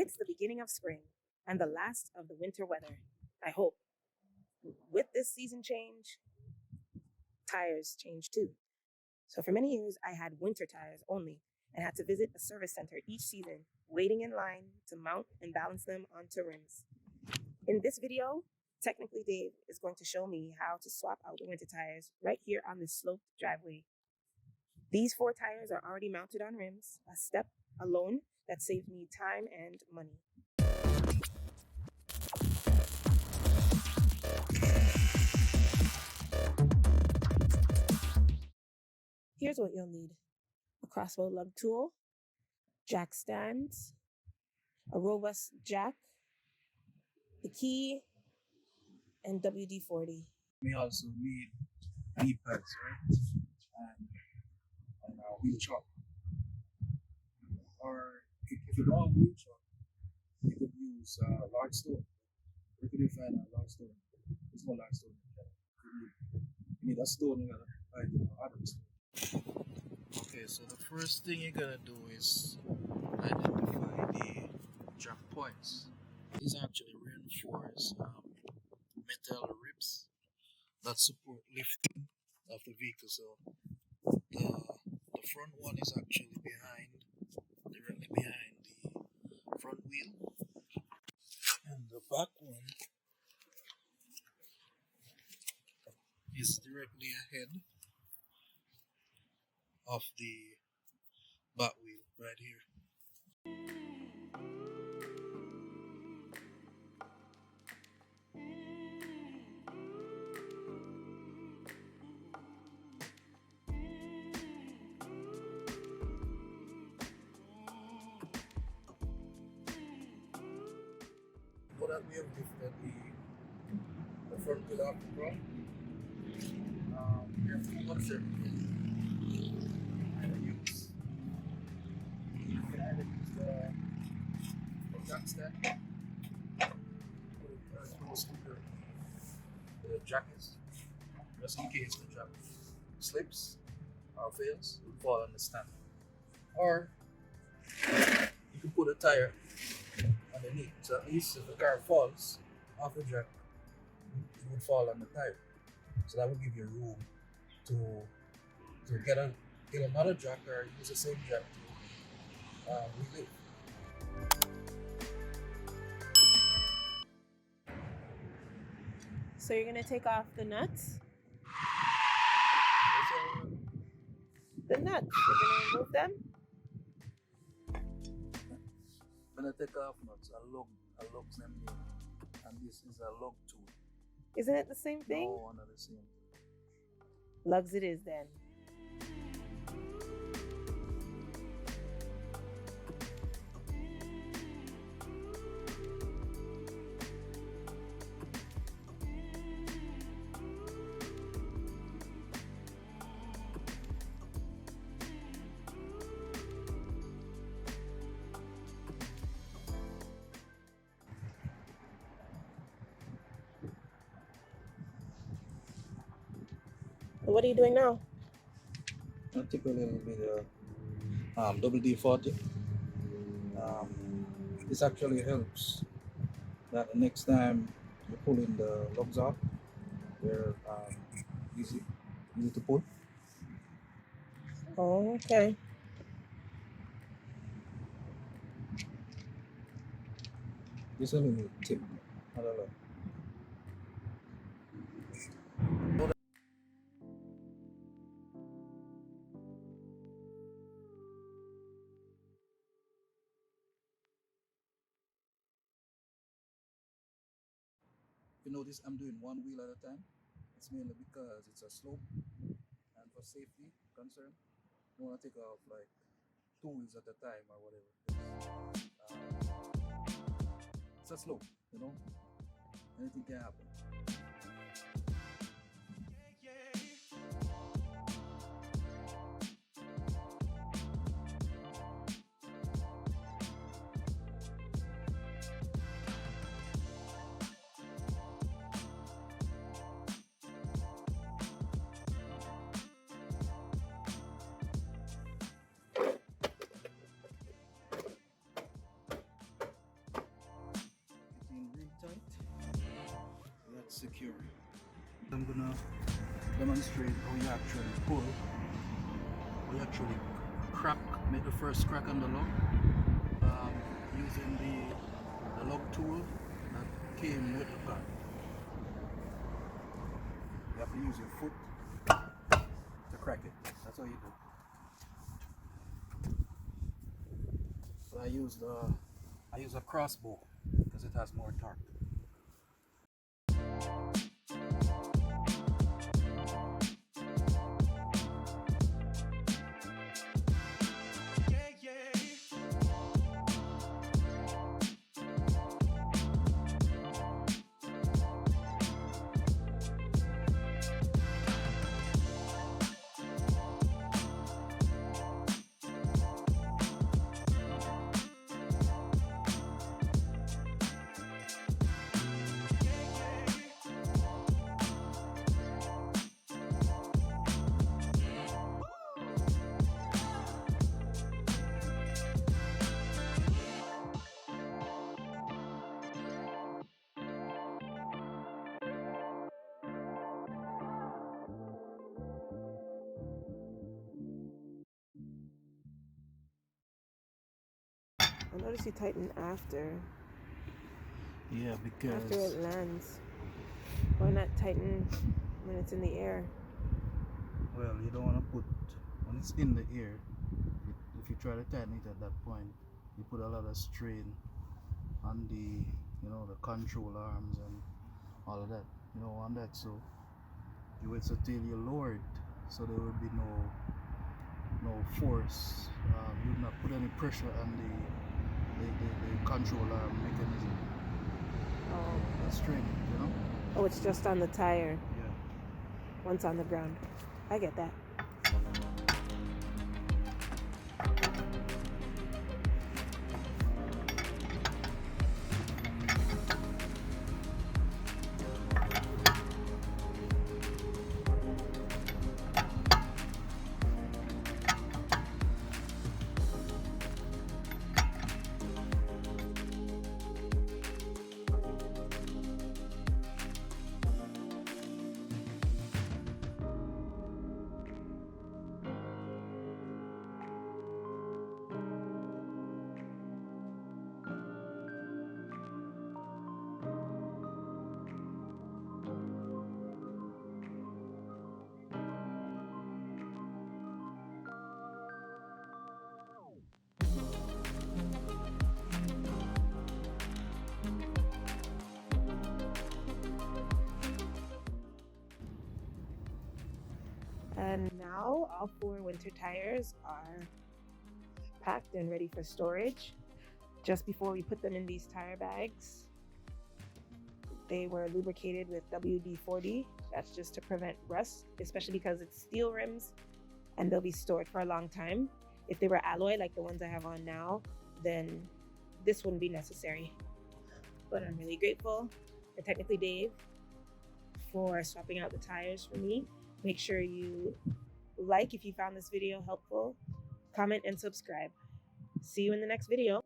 It's the beginning of spring and the last of the winter weather, I hope. With this season change, tires change too. So for many years, I had winter tires only and had to visit a service center each season, waiting in line to mount and balance them onto rims. In this video, technically Dave is going to show me how to swap out the winter tires right here on this sloped driveway. These 4 tires are already mounted on rims, a step alone that saved me time and money. Here's what you'll need: a crossbow lug tool, jack stands, a robust jack, the key, and WD-40. We also need knee pads, right? And a wheel chock. Or if you don't have wheel chock, you could use large stone. Where could you find a large stone? There's no large stone. You need a stone, you gotta find other stone. Okay, so the first thing you're gonna do is identify the jack points. These actually reinforce metal ribs that support lifting of the vehicle. So the front one is actually directly behind the front wheel, and the back one is directly ahead of the back wheel right here. Now that we have lifted the front wheel off the front, we have to watch everything and use. You can either use the jack stand, put it close to the jackets, just in case the jack slips or fails, it will fall on the stand. Or you can put a tire underneath, so at least if the car falls off the jack, it would fall on the tire. So that would give you room to get another jack or use the same jack to relive. So you're gonna take off the nuts? The nuts, you're gonna remove them? When I take off nuts, I lug them in, and this is a lug tool. Isn't it the same thing? No, not the same. Lugs it is then. What are you doing now? I take a little bit of WD-40. This actually helps that the next time you pull in the lugs off, they're easy to pull. Oh, okay. Just a little tip. I don't know. You notice I'm doing one wheel at a time. It's mainly because it's a slope, and for safety concern, you want to take off like 2 wheels at a time or whatever. It's a slope, you know. Anything can happen. secure. I'm gonna demonstrate how you actually pull, how you actually crack, make the first crack on the lug, using the lug tool that came with the car. You have to use your foot to crack it. That's how you do. So I use a crossbow because it has more torque. I notice you tighten after Yeah, because after it lands. Why not tighten when it's in the air? well, you don't want to put when it's in the air. If you try to tighten it at that point, you put a lot of strain on the the control arms and all of that. You don't want that, so you wait until you lower it, so there will be no force. You will not put any pressure on the control arm mechanism. Oh. Strain it, Oh, it's just on the tire. Yeah. Once on the ground. I get that. And now all 4 winter tires are packed and ready for storage. Just before we put them in these tire bags, they were lubricated with WD-40. That's just to prevent rust, especially because it's steel rims and they'll be stored for a long time. If they were alloy like the ones I have on now, then this wouldn't be necessary. But I'm really grateful for Technically Dave for swapping out the tires for me. Make sure you like if you found this video helpful, comment and subscribe. See you in the next video.